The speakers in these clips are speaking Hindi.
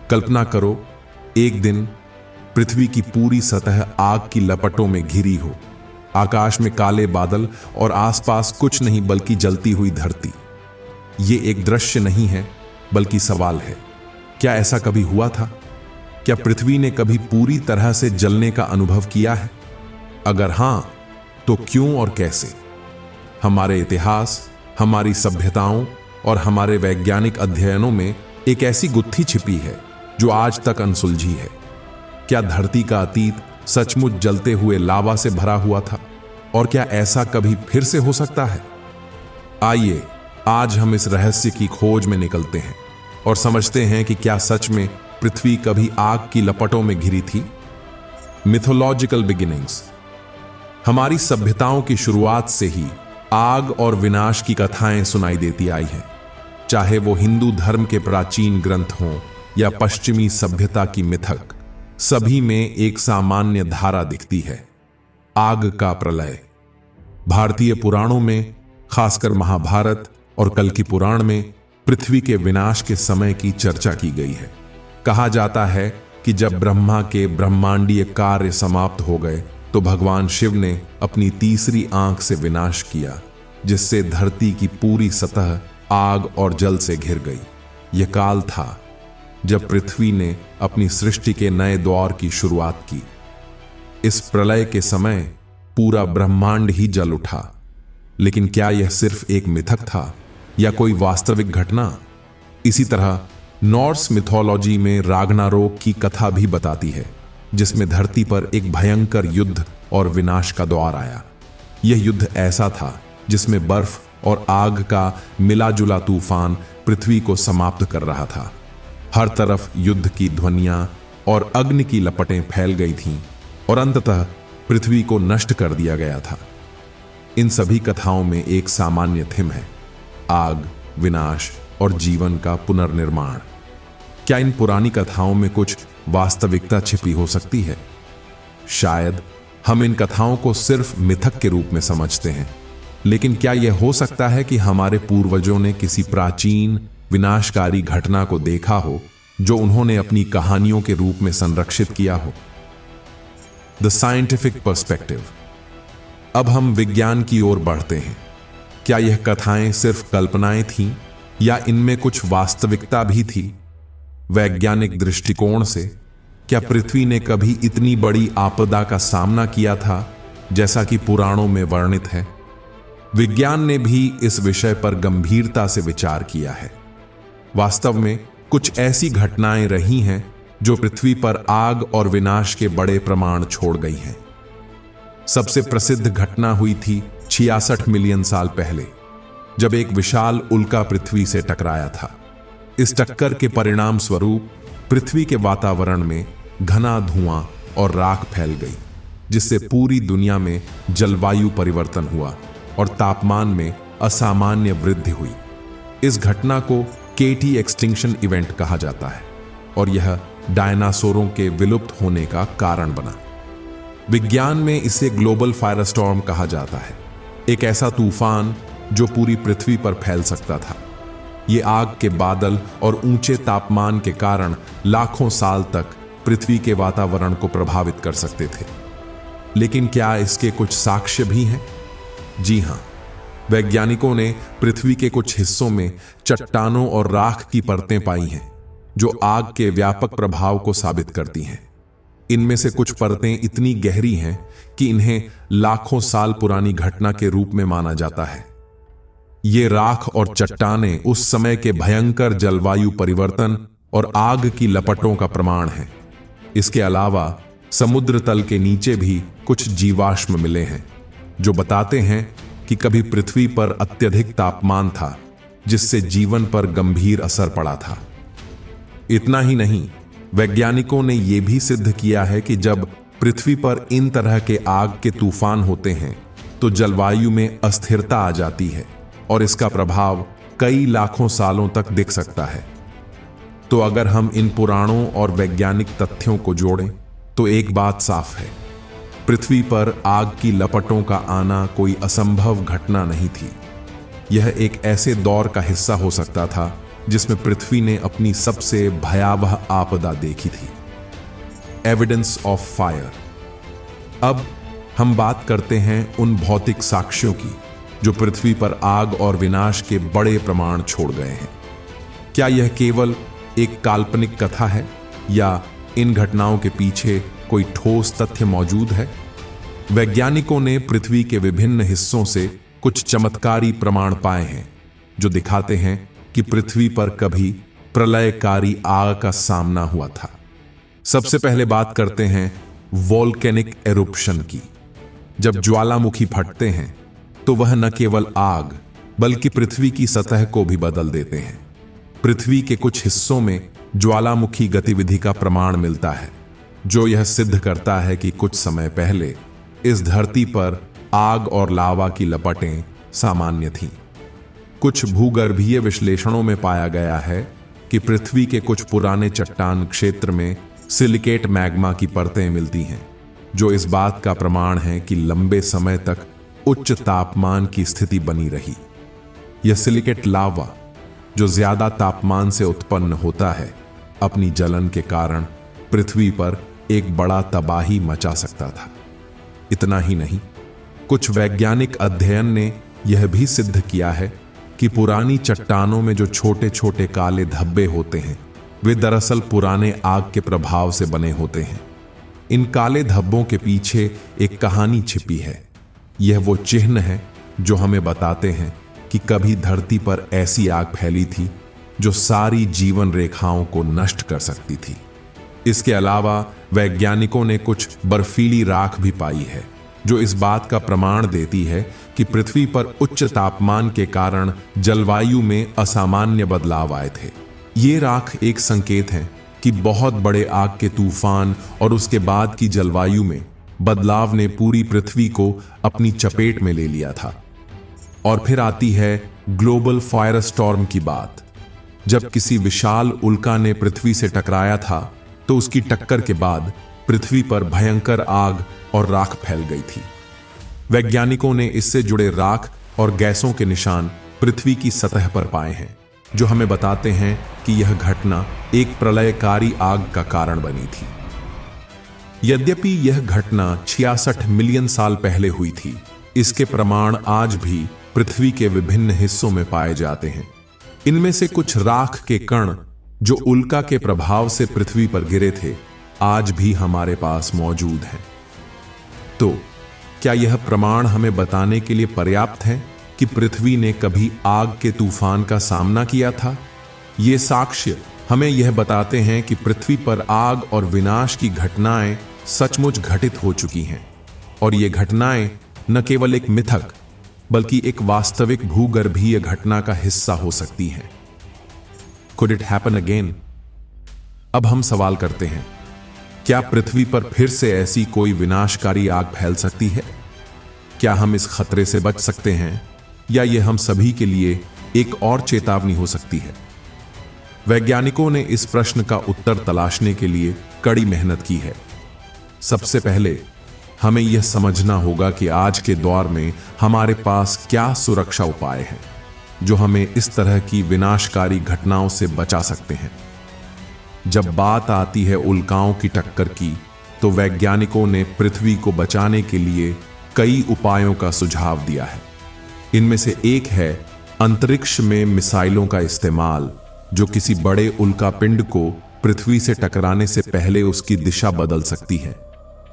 कल्पना करो, एक दिन पृथ्वी की पूरी सतह आग की लपटों में घिरी हो, आकाश में काले बादल और आसपास कुछ नहीं बल्कि जलती हुई धरती। ये एक दृश्य नहीं है बल्कि सवाल है, क्या ऐसा कभी हुआ था? क्या पृथ्वी ने कभी पूरी तरह से जलने का अनुभव किया है? अगर हां, तो क्यों और कैसे? हमारे इतिहास, हमारी सभ्यताओं और हमारे वैज्ञानिक अध्ययनों में एक ऐसी गुत्थी छिपी है जो आज तक अनसुलझी है। क्या धरती का अतीत सचमुच जलते हुए लावा से भरा हुआ था? और क्या ऐसा कभी फिर से हो सकता है? आइए आज हम इस रहस्य की खोज में निकलते हैं और समझते हैं कि क्या सच में पृथ्वी कभी आग की लपटों में घिरी थी। Mythological beginnings. हमारी सभ्यताओं की शुरुआत से ही आग और विनाश की कथाएं सुनाई देती आई हैं, चाहे वो हिंदू धर्म के प्राचीन ग्रंथ हों या पश्चिमी सभ्यता की मिथक। सभी में एक सामान्य धारा दिखती है, आग का प्रलय। भारतीय पुराणों में, खासकर महाभारत और कल्कि पुराण में, पृथ्वी के विनाश के समय की चर्चा की गई है। कहा जाता है कि जब ब्रह्मा के ब्रह्मांडीय कार्य समाप्त हो गए तो भगवान शिव ने अपनी तीसरी आंख से विनाश किया, जिससे धरती की पूरी सतह आग और जल से घिर गई। यह काल था जब पृथ्वी ने अपनी सृष्टि के नए दौर की शुरुआत की। इस प्रलय के समय पूरा ब्रह्मांड ही जल उठा। लेकिन क्या यह सिर्फ एक मिथक था या कोई वास्तविक घटना? इसी तरह नॉर्स मिथोलॉजी में राग्नारोक की कथा भी बताती है, जिसमें धरती पर एक भयंकर युद्ध और विनाश का दौर आया। यह युद्ध ऐसा था जिसमें बर्फ और आग का मिला-जुला तूफान पृथ्वी को समाप्त कर रहा था। हर तरफ युद्ध की ध्वनियां और अग्नि की लपटें फैल गई थीं और अंततः पृथ्वी को नष्ट कर दिया गया था। इन सभी कथाओं में एक सामान्य थीम है, आग, विनाश और जीवन का पुनर्निर्माण। क्या इन पुरानी कथाओं में कुछ वास्तविकता छिपी हो सकती है? शायद हम इन कथाओं को सिर्फ मिथक के रूप में समझते हैं, लेकिन क्या यह हो सकता है कि हमारे पूर्वजों ने किसी प्राचीन विनाशकारी घटना को देखा हो जो उन्होंने अपनी कहानियों के रूप में संरक्षित किया हो? The scientific perspective. अब हम विज्ञान की ओर बढ़ते हैं। क्या यह कथाएं सिर्फ कल्पनाएं थीं या इनमें कुछ वास्तविकता भी थी? वैज्ञानिक दृष्टिकोण से क्या पृथ्वी ने कभी इतनी बड़ी आपदा का सामना किया था जैसा कि पुराणों में वर्णित है? विज्ञान ने भी इस विषय पर गंभीरता से विचार किया है। वास्तव में कुछ ऐसी घटनाएं रही हैं जो पृथ्वी पर आग और विनाश के बड़े प्रमाण छोड़ गई हैं। सबसे प्रसिद्ध घटना हुई थी 66 मिलियन साल पहले, जब एक विशाल उल्का पृथ्वी से टकराया था। इस टक्कर के परिणाम स्वरूप पृथ्वी के वातावरण में घना धुआं और राख फैल गई, जिससे पूरी दुनिया में जलवायु परिवर्तन हुआ और तापमान में असामान्य वृद्धि हुई। इस घटना को केटी एक्सटिंक्शन इवेंट कहा जाता है और यह डायनासोरों के विलुप्त होने का कारण बना। विज्ञान में इसे ग्लोबल फायरस्टॉर्म कहा जाता है, एक ऐसा तूफान जो पूरी पृथ्वी पर फैल सकता था। ये आग के बादल और ऊंचे तापमान के कारण लाखों साल तक पृथ्वी के वातावरण को प्रभावित कर सकते थे। लेकिन क्या इसके कुछ साक्ष्य भी हैं? जी हां, वैज्ञानिकों ने पृथ्वी के कुछ हिस्सों में चट्टानों और राख की परतें पाई हैं जो आग के व्यापक प्रभाव को साबित करती हैं। इनमें से कुछ परतें इतनी गहरी हैं कि इन्हें लाखों साल पुरानी घटना के रूप में माना जाता है। ये राख और चट्टानें उस समय के भयंकर जलवायु परिवर्तन और आग की लपटों का प्रमाण हैं। इसके अलावा समुद्र तल के नीचे भी कुछ जीवाश्म मिले हैं जो बताते हैं कि कभी पृथ्वी पर अत्यधिक तापमान था, जिससे जीवन पर गंभीर असर पड़ा था। इतना ही नहीं, वैज्ञानिकों ने यह भी सिद्ध किया है कि जब पृथ्वी पर इन तरह के आग के तूफान होते हैं तो जलवायु में अस्थिरता आ जाती है और इसका प्रभाव कई लाखों सालों तक दिख सकता है। तो अगर हम इन पुराणों और वैज्ञानिक तथ्यों को जोड़ें तो एक बात साफ है, पृथ्वी पर आग की लपटों का आना कोई असंभव घटना नहीं थी। यह एक ऐसे दौर का हिस्सा हो सकता था जिसमें पृथ्वी ने अपनी सबसे भयावह आपदा देखी थी। Evidence of fire. अब हम बात करते हैं उन भौतिक साक्ष्यों की जो पृथ्वी पर आग और विनाश के बड़े प्रमाण छोड़ गए हैं। क्या यह केवल एक काल्पनिक कथा है या इन घटनाओं के पीछे कोई ठोस तथ्य मौजूद है? वैज्ञानिकों ने पृथ्वी के विभिन्न हिस्सों से कुछ चमत्कारी प्रमाण पाए हैं जो दिखाते हैं कि पृथ्वी पर कभी प्रलयकारी आग का सामना हुआ था। सबसे पहले बात करते हैं वोल्केनिक एरुप्शन की। जब ज्वालामुखी फटते हैं तो वह न केवल आग बल्कि पृथ्वी की सतह को भी बदल देते हैं। पृथ्वी के कुछ हिस्सों में ज्वालामुखी गतिविधि का प्रमाण मिलता है जो यह सिद्ध करता है कि कुछ समय पहले इस धरती पर आग और लावा की लपटें सामान्य थीं। कुछ भूगर्भीय विश्लेषणों में पाया गया है कि पृथ्वी के कुछ पुराने चट्टान क्षेत्र में सिलिकेट मैग्मा की परतें मिलती हैं, जो इस बात का प्रमाण है कि लंबे समय तक उच्च तापमान की स्थिति बनी रही। यह सिलिकेट लावा, जो ज्यादा तापमान से उत्पन्न होता है, अपनी जलन के कारण पृथ्वी पर एक बड़ा तबाही मचा सकता था। इतना ही नहीं, कुछ वैज्ञानिक अध्ययन ने यह भी सिद्ध किया है कि पुरानी चट्टानों में जो छोटे छोटे काले धब्बे होते हैं वे दरअसल पुराने आग के प्रभाव से बने होते हैं। इन काले धब्बों के पीछे एक कहानी छिपी है। यह वो चिन्ह है जो हमें बताते हैं कि कभी धरती पर ऐसी आग फैली थी जो सारी जीवन रेखाओं को नष्ट कर सकती थी। इसके अलावा वैज्ञानिकों ने कुछ बर्फीली राख भी पाई है जो इस बात का प्रमाण देती है कि पृथ्वी पर उच्च तापमान के कारण जलवायु में असामान्य बदलाव आए थे। ये राख एक संकेत है कि बहुत बड़े आग के तूफान और उसके बाद की जलवायु में बदलाव ने पूरी पृथ्वी को अपनी चपेट में ले लिया था। और फिर आती है ग्लोबल फायर स्टॉर्म की बात। जब किसी विशाल उल्का ने पृथ्वी से टकराया था तो उसकी टक्कर के बाद पृथ्वी पर भयंकर आग और राख फैल गई थी। वैज्ञानिकों ने इससे जुड़े राख और गैसों के निशान पृथ्वी की सतह पर पाए हैं जो हमें बताते हैं कि यह घटना एक प्रलयकारी आग का कारण बनी थी। यद्यपि यह घटना 66 मिलियन साल पहले हुई थी, इसके प्रमाण आज भी पृथ्वी के विभिन्न हिस्सों में पाए जाते हैं। इनमें से कुछ राख के कण जो उल्का के प्रभाव से पृथ्वी पर गिरे थे आज भी हमारे पास मौजूद हैं। तो क्या यह प्रमाण हमें बताने के लिए पर्याप्त है कि पृथ्वी ने कभी आग के तूफान का सामना किया था? ये साक्ष्य हमें यह बताते हैं कि पृथ्वी पर आग और विनाश की घटनाएं सचमुच घटित हो चुकी हैं और ये घटनाएं न केवल एक मिथक बल्कि एक वास्तविक भूगर्भीय घटना का हिस्सा हो सकती हैं। Could it happen again? अब हम सवाल करते हैं, क्या पृथ्वी पर फिर से ऐसी कोई विनाशकारी आग फैल सकती है? क्या हम इस खतरे से बच सकते हैं या यह हम सभी के लिए एक और चेतावनी हो सकती है? वैज्ञानिकों ने इस प्रश्न का उत्तर तलाशने के लिए कड़ी मेहनत की है। सबसे पहले हमें यह समझना होगा कि आज के दौर में हमारे पास क्या सुरक्षा उपाय हैं जो हमें इस तरह की विनाशकारी घटनाओं से बचा सकते हैं। जब बात आती है उल्काओं की टक्कर की, तो वैज्ञानिकों ने पृथ्वी को बचाने के लिए कई उपायों का सुझाव दिया है। इनमें से एक है अंतरिक्ष में मिसाइलों का इस्तेमाल, जो किसी बड़े उल्कापिंड को पृथ्वी से टकराने से पहले उसकी दिशा बदल सकती है।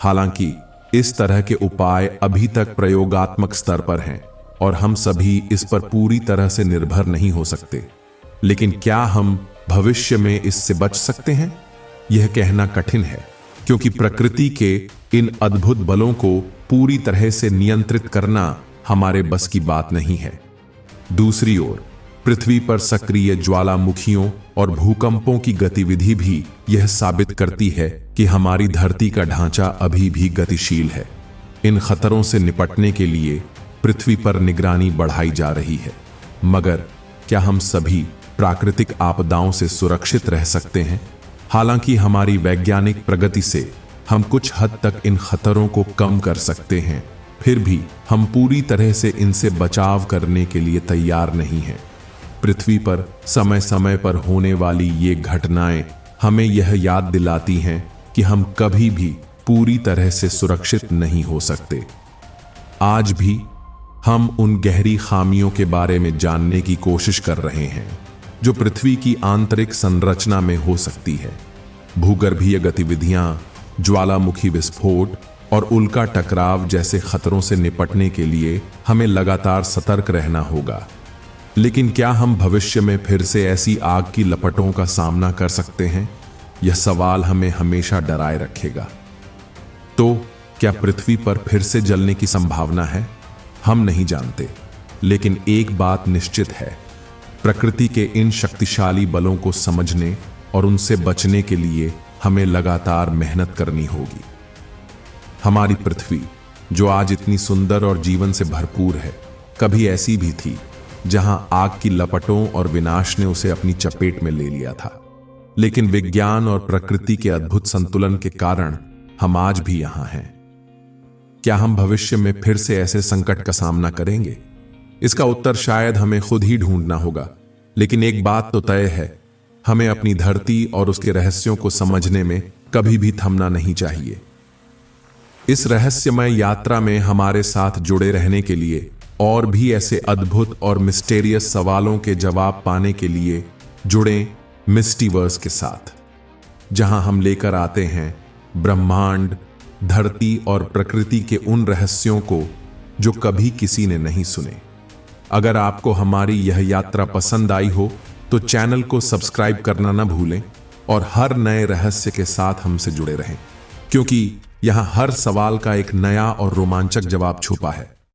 हालांकि इस तरह के उपाय अभी तक प्रयोगात्मक स्तर पर हैं और हम सभी इस पर पूरी तरह से निर्भर नहीं हो सकते। लेकिन क्या हम भविष्य में इससे बच सकते हैं? यह कहना कठिन है, क्योंकि प्रकृति के इन अद्भुत बलों को पूरी तरह से नियंत्रित करना हमारे बस की बात नहीं है। दूसरी ओर पृथ्वी पर सक्रिय ज्वालामुखियों और भूकंपों की गतिविधि भी यह साबित करती है कि हमारी धरती का ढांचा अभी भी गतिशील है। इन खतरों से निपटने के लिए पृथ्वी पर निगरानी बढ़ाई जा रही है। मगर क्या हम सभी प्राकृतिक आपदाओं से सुरक्षित रह सकते हैं? हालांकि हमारी वैज्ञानिक प्रगति से हम कुछ हद तक इन खतरों को कम कर सकते हैं, फिर भी हम पूरी तरह से इनसे बचाव करने के लिए तैयार नहीं हैं। पृथ्वी पर समय समय पर होने वाली ये घटनाएं हमें यह याद दिलाती हैं कि हम कभी भी पूरी तरह से सुरक्षित नहीं हो सकते। आज भी हम उन गहरी खामियों के बारे में जानने की कोशिश कर रहे हैं जो पृथ्वी की आंतरिक संरचना में हो सकती है। भूगर्भीय गतिविधियां, ज्वालामुखी विस्फोट और उल्का टकराव जैसे खतरों से निपटने के लिए हमें लगातार सतर्क रहना होगा। लेकिन क्या हम भविष्य में फिर से ऐसी आग की लपटों का सामना कर सकते हैं? यह सवाल हमें हमेशा डराए रखेगा। तो क्या पृथ्वी पर फिर से जलने की संभावना है? हम नहीं जानते, लेकिन एक बात निश्चित है, प्रकृति के इन शक्तिशाली बलों को समझने और उनसे बचने के लिए हमें लगातार मेहनत करनी होगी। हमारी पृथ्वी, जो आज इतनी सुंदर और जीवन से भरपूर है, कभी ऐसी भी थी जहां आग की लपटों और विनाश ने उसे अपनी चपेट में ले लिया था। लेकिन विज्ञान और प्रकृति के अद्भुत संतुलन के कारण हम आज भी यहां हैं। क्या हम भविष्य में फिर से ऐसे संकट का सामना करेंगे? इसका उत्तर शायद हमें खुद ही ढूंढना होगा। लेकिन एक बात तो तय है, हमें अपनी धरती और उसके रहस्यों को समझने में कभी भी थमना नहीं चाहिए। इस रहस्यमय यात्रा में हमारे साथ जुड़े रहने के लिए और भी ऐसे अद्भुत और मिस्टेरियस सवालों के जवाब पाने के लिए जुड़ें मिस्टीवर्स के साथ, जहां हम लेकर आते हैं ब्रह्मांड, धरती और प्रकृति के उन रहस्यों को जो कभी किसी ने नहीं सुने। अगर आपको हमारी यह यात्रा पसंद आई हो तो चैनल को सब्सक्राइब करना न भूलें और हर नए रहस्य के साथ हमसे जुड़े रहें, क्योंकि यहां हर सवाल का एक नया और रोमांचक जवाब छुपा है।